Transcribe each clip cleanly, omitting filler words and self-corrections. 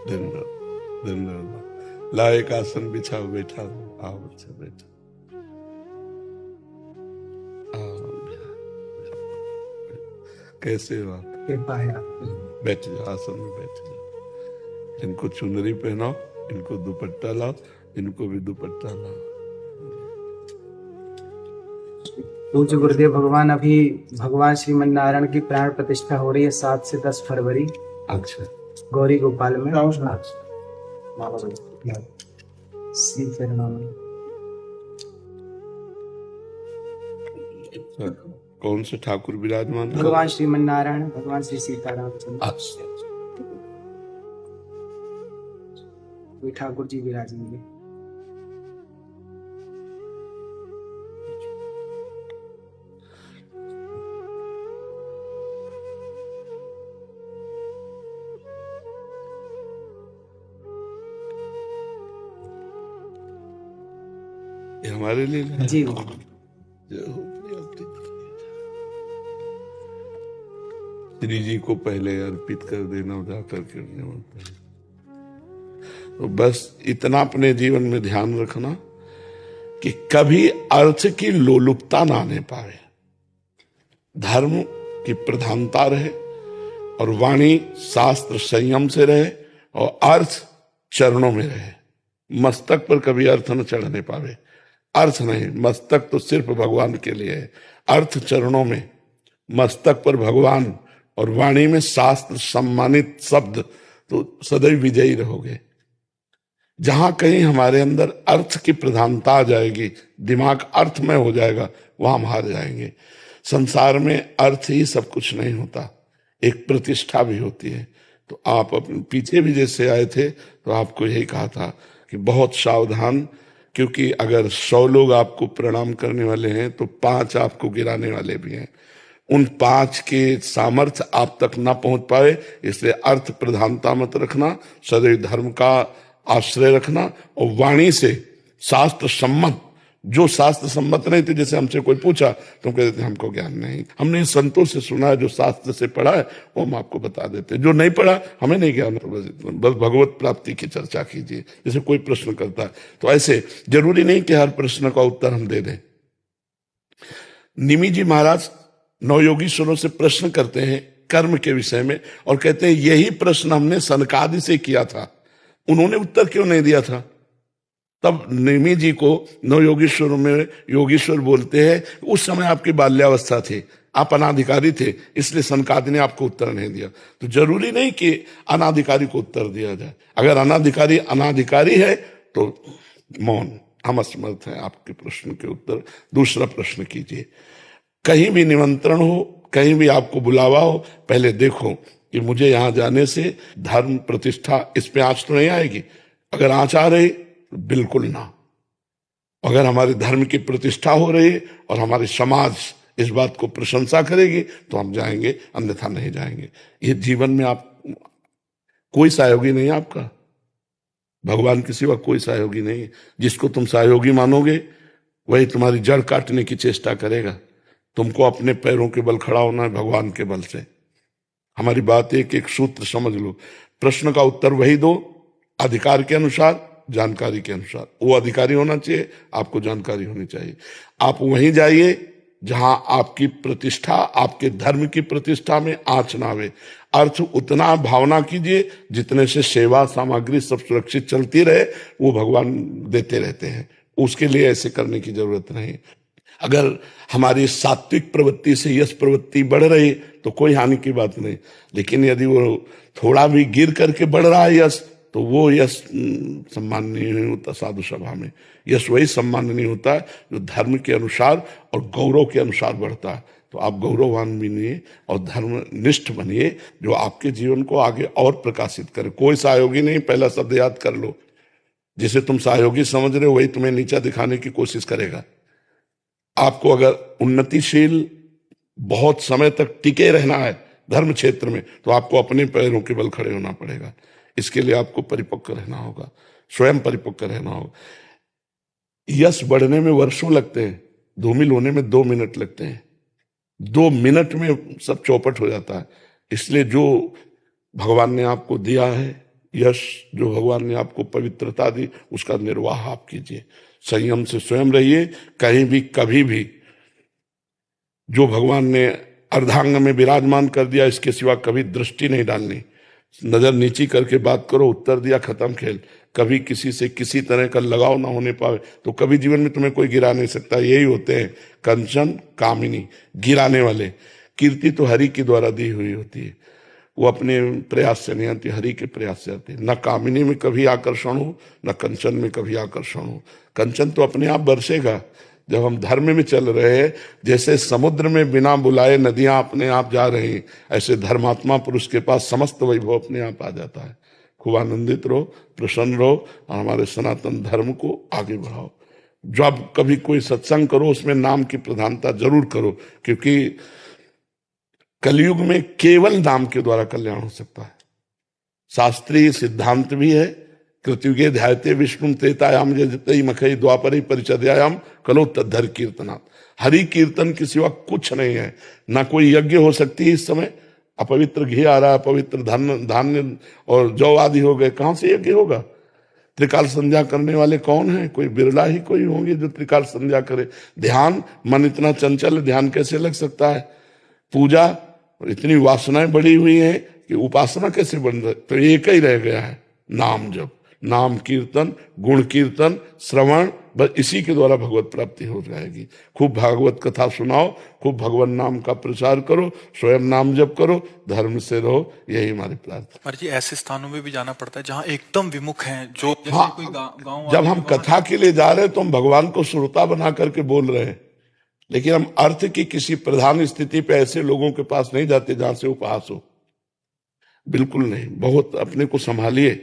दिन रहो, दिन रहो। ला एक आसन बिछाओ, बैठा हो, आओ बच्चा बैठो, आओ। कैसे हो आप? कृपा है आपकी। बैठ जाओ, आसन में बैठ जाओ। इनको चुनरी पहनाओ, इनको दुपट्टा लाओ, इनको भी दुपट्टा लाओ। पूज्य गुरुदेव भगवान, अभी भगवान श्रीमन नारायण की प्राण प्रतिष्ठा हो रही है 7 से 10 फरवरी। अच्छा, गौरी गोपाल में। श्री चरणों में। कौन से ठाकुर विराजमान? भगवान श्रीमन नारायण, भगवान श्री सीताराम चंद्र। अच्छा, कोई ठाकुर जी विराजेंगे। ये हमारे लिए जी श्री जी को पहले अर्पित कर देना, जाकर करने होता है। तो बस इतना अपने जीवन में ध्यान रखना कि कभी अर्थ की लोलुपता ना आने पाए, धर्म की प्रधानता रहे और वाणी शास्त्र संयम से रहे और अर्थ चरणों में रहे। मस्तक पर कभी अर्थ न चढ़ने पावे, अर्थ नहीं, मस्तक तो सिर्फ भगवान के लिए है, अर्थ चरणों में, मस्तक पर भगवान और वाणी में शास्त्र सम्मानित शब्द, तो सदैव विजयी रहोगे। जहां कहीं हमारे अंदर अर्थ की प्रधानता आ जाएगी, दिमाग अर्थमय हो जाएगा, वहां हम हार जाएंगे। संसार में अर्थ ही सब कुछ नहीं होता, एक प्रतिष्ठा भी होती है। तो आप अपने पीछे भी जैसे आए थे तो आपको यही कहा था कि बहुत सावधान, क्योंकि अगर 100 लोग आपको प्रणाम करने वाले हैं तो 5 आपको गिराने वाले भी हैं। उन 5 के सामर्थ्य आप तक ना पहुंच पाए, इसलिए अर्थ प्रधानता मत रखना, सदैव धर्म का आश्रय रखना और वाणी से शास्त्र सम्मत, जो शास्त्र सम्मत नहीं थे, जैसे हमसे कोई पूछा तो हम कहते थे हमको ज्ञान नहीं, हमने संतों से सुना है, जो शास्त्र से पढ़ा है वो हम आपको बता देते, जो नहीं पढ़ा हमें नहीं ज्ञान है। बस भगवत प्राप्ति की चर्चा कीजिए। जैसे कोई प्रश्न करता है तो ऐसे जरूरी नहीं कि हर प्रश्न का उत्तर हम दे दें। निमि जी महाराज नवयोगीश्वरों से प्रश्न करते हैं कर्म के विषय में और कहते हैं यही प्रश्न हमने सनकादि से किया था, उन्होंने उत्तर क्यों नहीं दिया था? तब निमि जी को नवयोगीश्वर में योगीश्वर बोलते हैं, उस समय आपकी बाल्यावस्था थी, आप अनाधिकारी थे, इसलिए सनकादि ने आपको उत्तर नहीं दिया। तो जरूरी नहीं कि अनाधिकारी को उत्तर दिया जाए। अगर अनाधिकारी है तो मौन, हम असमर्थ हैं आपके प्रश्न के उत्तर। दूसरा प्रश्न कीजिए। कहीं भी निमंत्रण हो, कहीं भी आपको बुलावा हो, पहले देखो कि मुझे यहां जाने से धर्म प्रतिष्ठा, इस पे आंच तो नहीं आएगी। अगर आंच आ रही तो बिल्कुल ना। अगर हमारे धर्म की प्रतिष्ठा हो रही है और हमारे समाज इस बात को प्रशंसा करेगी तो हम जाएंगे, अन्यथा नहीं जाएंगे। ये जीवन में आप कोई सहयोगी नहीं है आपका, भगवान के सिवा कोई सहयोगी नहीं है। जिसको तुम सहयोगी मानोगे वही तुम्हारी जड़ काटने की चेष्टा करेगा। तुमको अपने पैरों के बल खड़ा होना है, भगवान के बल से। हमारी बात एक सूत्र समझ लो, प्रश्न का उत्तर वही दो अधिकार के अनुसार, जानकारी के अनुसार। वो अधिकारी होना चाहिए, आपको जानकारी होनी चाहिए। आप वहीं जाइए जहां आपकी प्रतिष्ठा, आपके धर्म की प्रतिष्ठा में आंच ना आवे। अर्थ उतना भावना कीजिए जितने से सेवा सामग्री सब सुरक्षित चलती रहे, वो भगवान देते रहते हैं। उसके लिए ऐसे करने की जरूरत नहीं। अगर हमारी सात्विक प्रवृत्ति से यश प्रवृत्ति बढ़ रही तो कोई हानि की बात नहीं, लेकिन यदि वो थोड़ा भी गिर करके बढ़ रहा है यश, तो वो यश सम्माननीय नहीं होता। साधु सभा में यश वही सम्माननीय होता है जो धर्म के अनुसार और गौरव के अनुसार बढ़ता है। तो आप गौरववान बनिए और धर्मनिष्ठ बनिए, जो आपके जीवन को आगे और प्रकाशित करे। कोई सहयोगी नहीं, पहला शब्द याद कर लो। जिसे तुम सहयोगी समझ रहे हो वही तुम्हें नीचा दिखाने की कोशिश करेगा। आपको अगर उन्नतिशील बहुत समय तक टिके रहना है धर्म क्षेत्र में, तो आपको अपने पैरों के बल खड़े होना पड़ेगा। इसके लिए आपको परिपक्व रहना होगा, स्वयं परिपक्व रहना होगा। यश बढ़ने में वर्षों लगते हैं, धूमिल होने में 2 मिनट लगते हैं। 2 मिनट में सब चौपट हो जाता है। इसलिए जो भगवान ने आपको दिया है यश जो भगवान ने आपको पवित्रता दी उसका निर्वाह आप कीजिए, संयम से स्वयं रहिए। कहीं भी कभी भी जो भगवान ने अर्धांग में विराजमान कर दिया इसके सिवा कभी दृष्टि नहीं डालनी, नजर नीची करके बात करो, उत्तर दिया, खत्म खेल। कभी किसी से किसी तरह का लगाव ना होने पावे तो कभी जीवन में तुम्हें कोई गिरा नहीं सकता। यही होते हैं कंचन कामिनी, गिराने वाले। कीर्ति तो हरि के द्वारा दी हुई होती है, वो अपने प्रयास से नहीं आती, हरि के प्रयास से आती है। न कामिनी में कभी आकर्षण हो, न कंचन में कभी आकर्षण हो। कंचन तो अपने आप बरसेगा जब हम धर्म में चल रहे हैं। जैसे समुद्र में बिना बुलाए नदियां अपने आप जा रही, ऐसे धर्मात्मा पुरुष के पास समस्त वैभव अपने आप आ जाता है। खूब आनंदित रहो, प्रसन्न रहो और हमारे सनातन धर्म को आगे बढ़ाओ। जब कभी कोई सत्संग करो उसमें नाम की प्रधानता जरूर करो, क्योंकि कलयुग में केवल नाम के द्वारा कल्याण हो सकता है। शास्त्रीय सिद्धांत भी है, कृत्युगे ध्यायते विष्णु त्रेतायाम जयते मखई द्वापरे परिचर्यायाम कलो तद्धर कीर्तनात्। हरि कीर्तन के सिवा कुछ नहीं है। ना कोई यज्ञ हो सकती है इस समय, अपवित्र घी आ रहा है, अपवित्र धान्य और जौ आदि हो गए, कहां से यज्ञ होगा? त्रिकाल संध्या करने वाले कौन है? कोई बिरला ही कोई होंगे जो त्रिकाल संध्या करे। ध्यान, मन इतना चंचल, ध्यान कैसे लग सकता है? पूजा, इतनी वासनाएं बढ़ी हुई हैं कि उपासना कैसे बन रही? तो एक ही रह गया है, नाम जप, नाम कीर्तन, गुण कीर्तन, श्रवण, बस इसी के द्वारा भगवत प्राप्ति हो जाएगी। खूब भागवत कथा सुनाओ, खूब भगवान नाम का प्रचार करो, स्वयं नाम जप करो, धर्म से रहो, यही हमारी प्रार्थना। जी ऐसे स्थानों में भी जाना पड़ता है जहाँ एकदम विमुख हैं, जो जैसे हाँ, कोई गाँव जब हम कथा के लिए जा रहे हैं तो हम भगवान को श्रोता बना करके बोल रहे हैं, लेकिन हम अर्थ की किसी प्रधान स्थिति पे ऐसे लोगों के पास नहीं जाते जहां से उपहास हो, बिल्कुल नहीं। बहुत अपने को संभालिए,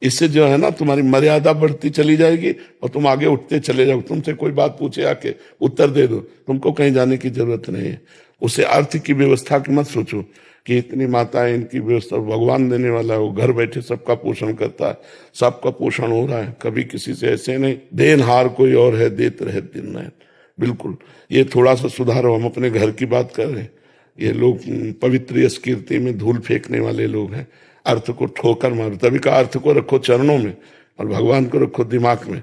इससे जो है ना तुम्हारी मर्यादा बढ़ती चली जाएगी और तुम आगे उठते चले जाओ। तुमसे कोई बात पूछे आके उत्तर दे दो, तुमको कहीं जाने की जरूरत नहीं है। उसे अर्थ की व्यवस्था की मत सोचो कि इतनी माताएं, इनकी व्यवस्था भगवान देने वाला है, वो घर बैठे सबका पोषण करता है, सबका पोषण हो रहा है, कभी किसी से ऐसे नहीं। देनहार कोई और है, देते रहे दिन रात। बिल्कुल, ये थोड़ा सा सुधारो। हम अपने घर की बात कर रहे हैं, ये लोग पवित्र यश कीर्ति में धूल फेंकने वाले लोग हैं, अर्थ को ठोकर मारो। तभी का अर्थ को रखो चरणों में और भगवान को रखो दिमाग में।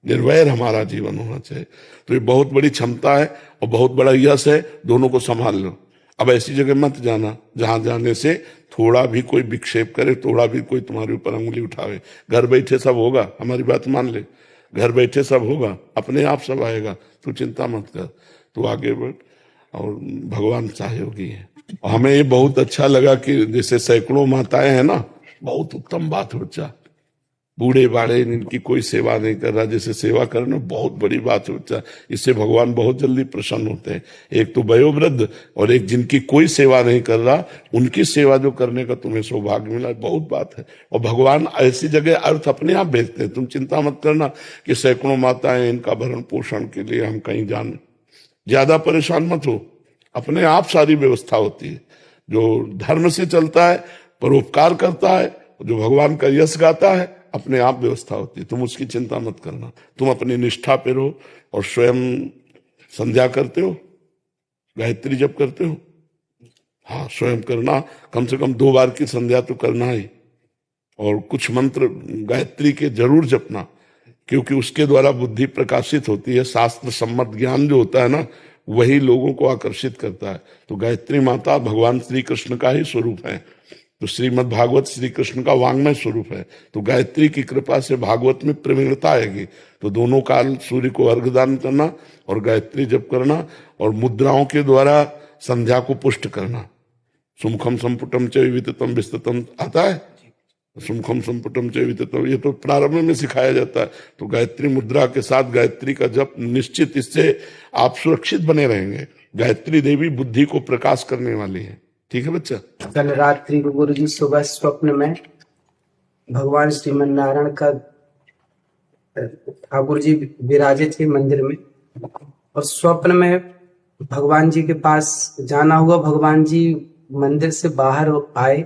निर्वैर हमारा जीवन होना चाहिए। तो ये बहुत बड़ी क्षमता है और बहुत बड़ा यश है, दोनों को संभाल लो। अब ऐसी जगह मत जाना जहां जाने से थोड़ा भी कोई विक्षेप करे, थोड़ा भी कोई तुम्हारे ऊपर अंगुली उठावे। घर बैठे सब होगा, हमारी बात मान ले, घर बैठे सब होगा, अपने आप सब आएगा, तू चिंता मत कर, तू आगे बढ़ और भगवान सहयोगी है। हमें ये बहुत अच्छा लगा कि जैसे सैकड़ों माताएं हैं ना, बहुत उत्तम बात है बच्चा। बूढ़े बाड़े इनकी कोई सेवा नहीं कर रहा, जैसे सेवा करना बहुत बड़ी बात है बच्चा। इससे भगवान बहुत जल्दी प्रसन्न होते हैं। एक तो वयोवृद्ध और एक जिनकी कोई सेवा नहीं कर रहा, उनकी सेवा जो करने का तुम्हें सौभाग्य मिला, बहुत बात है। और भगवान ऐसी जगह अर्थ अपने आप भेजते हैं। तुम चिंता मत करना कि सैकड़ों माताएं, इनका भरण पोषण के लिए हम कहीं जाने, ज्यादा परेशान मत हो, अपने आप सारी व्यवस्था होती है। जो धर्म से चलता है, परोपकार करता है, जो भगवान का यश गाता है, अपने आप व्यवस्था होती है। तुम उसकी चिंता मत करना, तुम अपनी निष्ठा पे रहो। और स्वयं संध्या करते हो, गायत्री जप करते हो? हाँ, स्वयं करना, कम से कम 2 बार की संध्या तो करना ही। और कुछ मंत्र गायत्री के जरूर जपना, क्योंकि उसके द्वारा बुद्धि प्रकाशित होती है। शास्त्र सम्मत ज्ञान जो होता है ना, वही लोगों को आकर्षित करता है। तो गायत्री माता भगवान श्री कृष्ण का ही स्वरूप है। तो श्रीमद् भागवत श्री कृष्ण का वांग्मय स्वरूप है। तो गायत्री की कृपा से भागवत में प्रवीणता आएगी। तो दोनों काल सूर्य को अर्घदान करना और गायत्री जप करना और मुद्राओं के द्वारा संध्या को पुष्ट करना। सुमुखम संपुटम च विविततम विस्ततम आता है, सुमुखम संपुटम च विविततम, ये तो प्रारंभ में सिखाया जाता है। तो गायत्री मुद्रा के साथ गायत्री का जप निश्चित, इससे आप सुरक्षित बने रहेंगे। गायत्री देवी बुद्धि को प्रकाश करने वाली है। ठीक है बच्चा? कल रात्रि को गुरु जी सुबह स्वप्न में भगवान श्रीमन नारायण का ठाकुर जी विराजित थे मंदिर में, और स्वप्न में भगवान जी के पास जाना हुआ। भगवान जी मंदिर से बाहर आए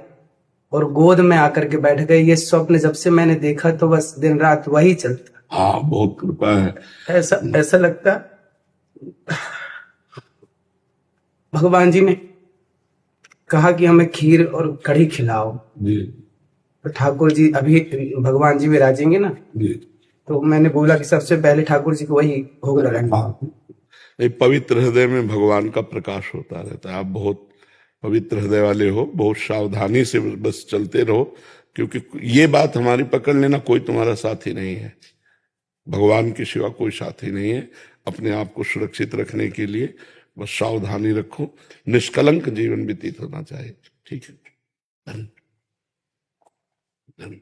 और गोद में आकर के बैठ गए। ये स्वप्न जब से मैंने देखा तो बस दिन रात वही चलता। हाँ, बहुत कृपा है। ऐसा लगता भगवान जी ने कहा कि हमें खीर और कढ़ी खिलाओ। जी। तो ठाकुर जी अभी भगवान जी विराजेंगे ना, जी। तो मैंने बोला कि सबसे पहले ठाकुर जी को वही भोग लगाएंगे। ये पवित्र हृदय में भगवान का प्रकाश होता रहता है। आप बहुत पवित्र हृदय वाले हो, बहुत सावधानी से बस चलते रहो, क्योंकि ये बात हमारी पकड़ लेना, कोई तुम्हारा साथी नहीं है, भगवान के सिवा कोई साथी नहीं है। अपने आप को सुरक्षित रखने के लिए बस सावधानी रखो, निष्कलंक जीवन व्यतीत होना चाहिए। ठीक है। धन्यवाद।